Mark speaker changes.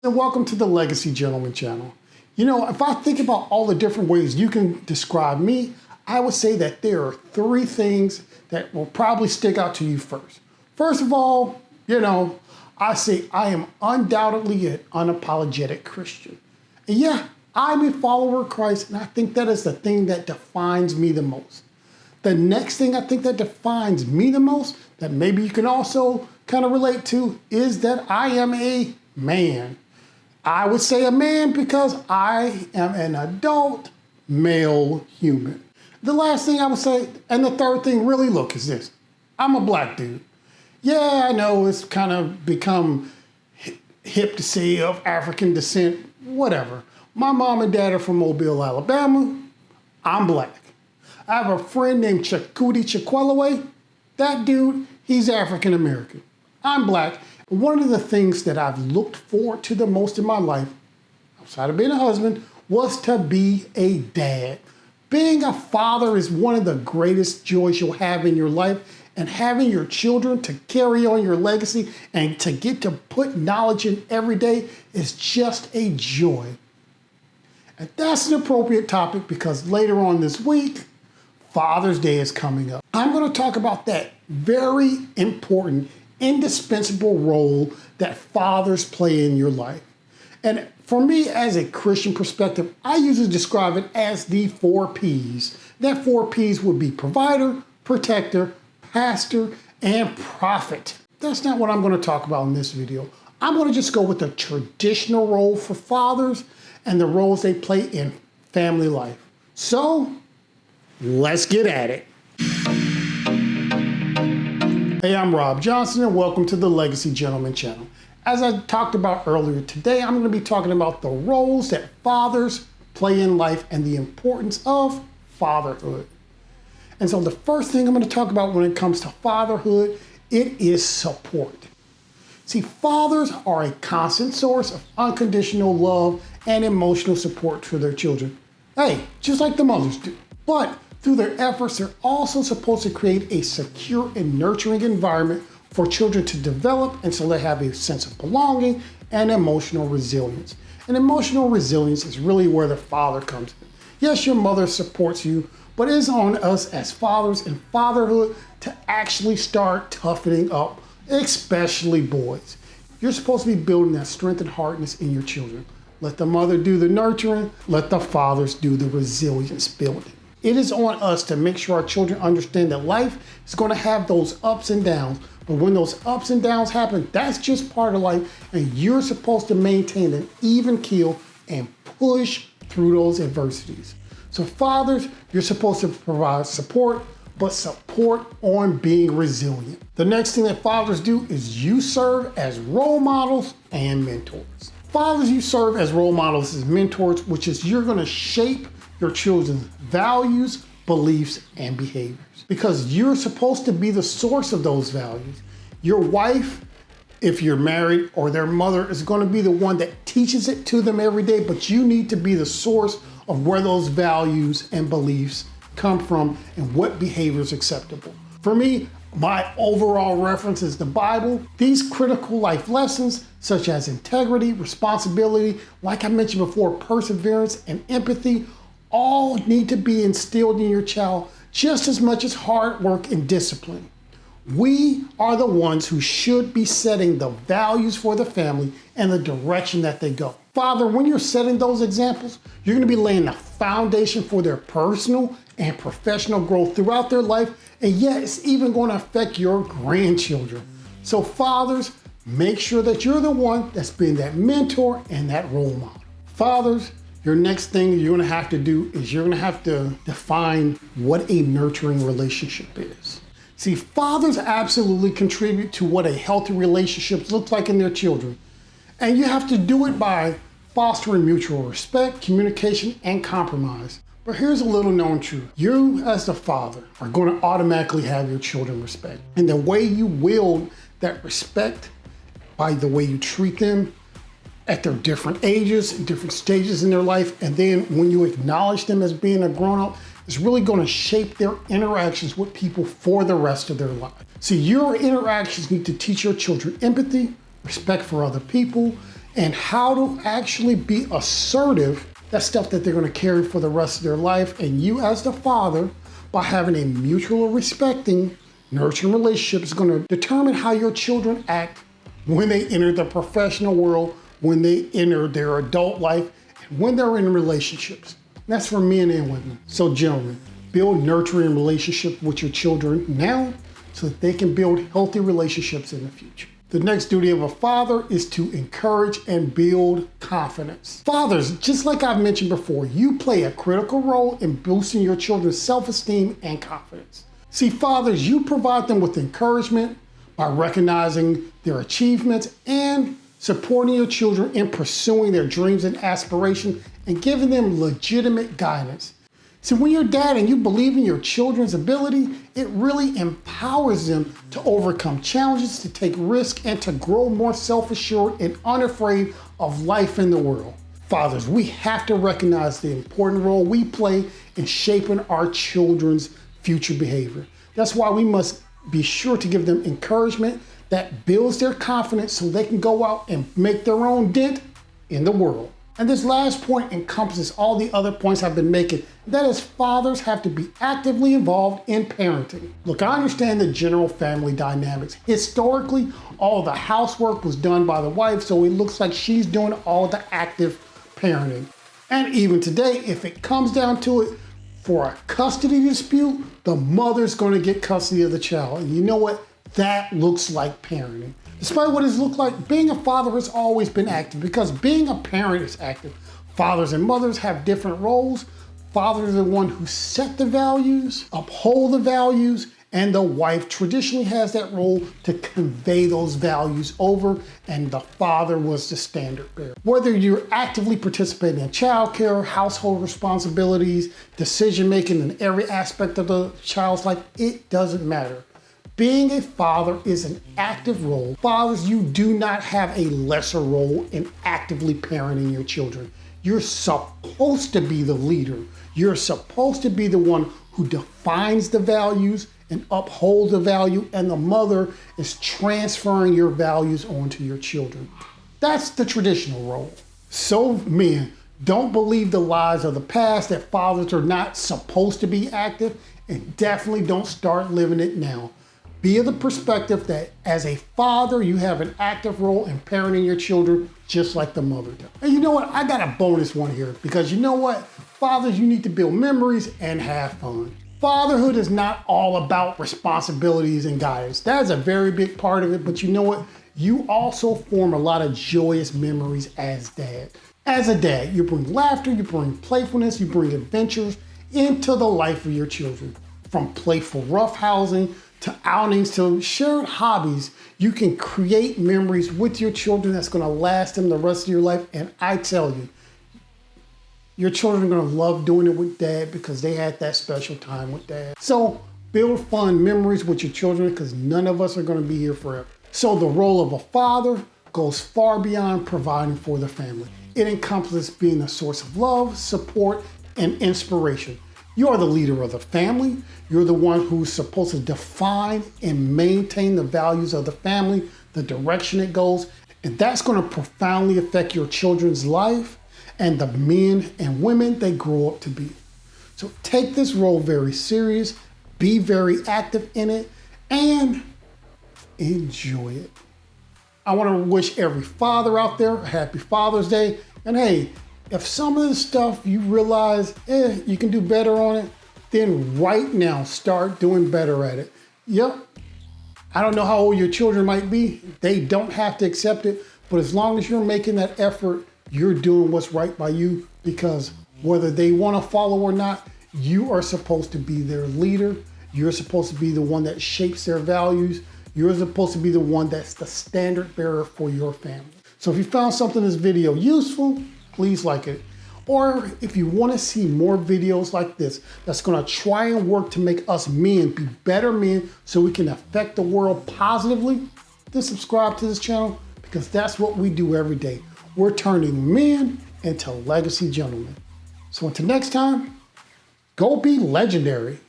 Speaker 1: And welcome to the Legacy Gentleman channel. You know, if I think about all the different ways you can describe me, I would say that there are three things that will probably stick out to you first. First of all, I say I am undoubtedly an unapologetic Christian. And yeah, I'm a follower of Christ, and I think that is the thing that defines me the most. The next thing I think that defines me the most, that maybe you can also kind of relate to, is that I am a man. I would say a man because I am an adult male human. The last thing I would say, and the third thing really, look, is this. I'm a black dude. Yeah, I know it's kind of become hip to say of African descent, whatever. My mom and dad are from Mobile, Alabama. I'm black. I have a friend named Chakuti Chikwalawe. That dude, he's African American. I'm black. One of the things that I've looked forward to the most in my life, outside of being a husband, was to be a dad. Being a father is one of the greatest joys you'll have in your life, and having your children to carry on your legacy and to get to put knowledge in every day is just a joy. And that's an appropriate topic because later on this week, Father's Day is coming up. I'm going to talk about that very important, indispensable role that fathers play in your life. And for me, as a Christian perspective, I usually describe it as the 4 P's. That 4 P's would be provider, protector, pastor, and prophet. That's not what I'm going to talk about in this video. I'm going to just go with the traditional role for fathers and the roles they play in family life. So, let's get at it. Hey, I'm Rob Johnson and welcome to the Legacy Gentleman channel. As I talked about earlier today, I'm going to be talking about the roles that fathers play in life and the importance of fatherhood. And so the first thing I'm going to talk about when it comes to fatherhood, it is support. See, fathers are a constant source of unconditional love and emotional support for their children. Hey, just like the mothers do. But through their efforts, they're also supposed to create a secure and nurturing environment for children to develop, and so they have a sense of belonging and emotional resilience. And emotional resilience is really where the father comes in. Yes, your mother supports you, but it is on us as fathers in fatherhood to actually start toughening up, especially boys. You're supposed to be building that strength and hardness in your children. Let the mother do the nurturing, let the fathers do the resilience building. It is on us to make sure our children understand that life is going to have those ups and downs. But when those ups and downs happen, that's just part of life. And you're supposed to maintain an even keel and push through those adversities. So fathers, you're supposed to provide support, but support on being resilient. The next thing that fathers do is you serve as role models and mentors. Fathers, you serve as role models, as mentors, which is you're going to shape your children's values, beliefs, and behaviors. Because you're supposed to be the source of those values. Your wife, if you're married, or their mother is going to be the one that teaches it to them every day, but you need to be the source of where those values and beliefs come from and what behavior is acceptable. For me, my overall reference is the Bible. These critical life lessons, such as integrity, responsibility, like I mentioned before, perseverance and empathy, all need to be instilled in your child just as much as hard work and discipline. We are the ones who should be setting the values for the family and the direction that they go. Father, when you're setting those examples, you're going to be laying the foundation for their personal and professional growth throughout their life, and yet it's even going to affect your grandchildren. So fathers, make sure that you're the one that's being that mentor and that role model. Fathers, your next thing you're going to have to do is you're going to have to define what a nurturing relationship is. See, fathers absolutely contribute to what a healthy relationship looks like in their children. And you have to do it by fostering mutual respect, communication, and compromise. But here's a little known truth. You, as the father, are going to automatically have your children respect. And the way you wield that respect by the way you treat them at their different ages, different stages in their life, and then when you acknowledge them as being a grown-up, it's really going to shape their interactions with people for the rest of their life. See, your interactions need to teach your children empathy, respect for other people, and how to actually be assertive. That's stuff that they're going to carry for the rest of their life. And you as the father, by having a mutual respecting, nurturing relationship, is going to determine how your children act when they enter the professional world, when they enter their adult life, and when they're in relationships. And that's for men and women. So gentlemen, build nurturing relationships with your children now so that they can build healthy relationships in the future. The next duty of a father is to encourage and build confidence. Fathers, just like I've mentioned before, you play a critical role in boosting your children's self-esteem and confidence. See, fathers, you provide them with encouragement by recognizing their achievements and supporting your children in pursuing their dreams and aspirations and giving them legitimate guidance. See, when you're a dad and you believe in your children's ability, it really empowers them to overcome challenges, to take risks, and to grow more self-assured and unafraid of life in the world. Fathers, we have to recognize the important role we play in shaping our children's future behavior. That's why we must be sure to give them encouragement that builds their confidence so they can go out and make their own dent in the world. And this last point encompasses all the other points I've been making. That is, fathers have to be actively involved in parenting. Look, I understand the general family dynamics. Historically, all the housework was done by the wife, so it looks like she's doing all the active parenting. And even today, if it comes down to it, for a custody dispute, the mother's going to get custody of the child. And you know what? That looks like parenting. Despite what it's looked like, being a father has always been active because being a parent is active. Fathers and mothers have different roles. Fathers are the one who set the values, uphold the values, and the wife traditionally has that role to convey those values over, and the father was the standard bearer. Whether you're actively participating in childcare, household responsibilities, decision-making in every aspect of the child's life, it doesn't matter. Being a father is an active role. Fathers, you do not have a lesser role in actively parenting your children. You're supposed to be the leader. You're supposed to be the one who defines the values and upholds the value, and the mother is transferring your values onto your children. That's the traditional role. So men, don't believe the lies of the past that fathers are not supposed to be active, and definitely don't start living it now. Be of the perspective that as a father, you have an active role in parenting your children just like the mother does. And you know what? I got a bonus one here because you know what? Fathers, you need to build memories and have fun. Fatherhood is not all about responsibilities and guidance. That is a very big part of it, but you know what? You also form a lot of joyous memories as dad. As a dad, you bring laughter, you bring playfulness, you bring adventures into the life of your children. From playful roughhousing to outings to shared hobbies, you can create memories with your children that's going to last them the rest of your life. And I tell you, your children are going to love doing it with dad because they had that special time with dad. So build fun memories with your children because none of us are going to be here forever. So the role of a father goes far beyond providing for the family. It encompasses being a source of love, support, and inspiration. You are the leader of the family. You're the one who's supposed to define and maintain the values of the family, the direction it goes, and that's going to profoundly affect your children's life and the men and women they grow up to be. So take this role very serious, be very active in it, and enjoy it. I want to wish every father out there a happy Father's Day. And hey, if some of this stuff you realize you can do better on it, then right now start doing better at it. Yep, I don't know how old your children might be. They don't have to accept it, but as long as you're making that effort, you're doing what's right by you, because whether they want to follow or not, you are supposed to be their leader. You're supposed to be the one that shapes their values. You're supposed to be the one that's the standard bearer for your family. So if you found something in this video useful, please like it. Or if you want to see more videos like this that's going to try and work to make us men be better men so we can affect the world positively, then subscribe to this channel, because that's what we do every day. We're turning men into legacy gentlemen. So until next time, go be legendary.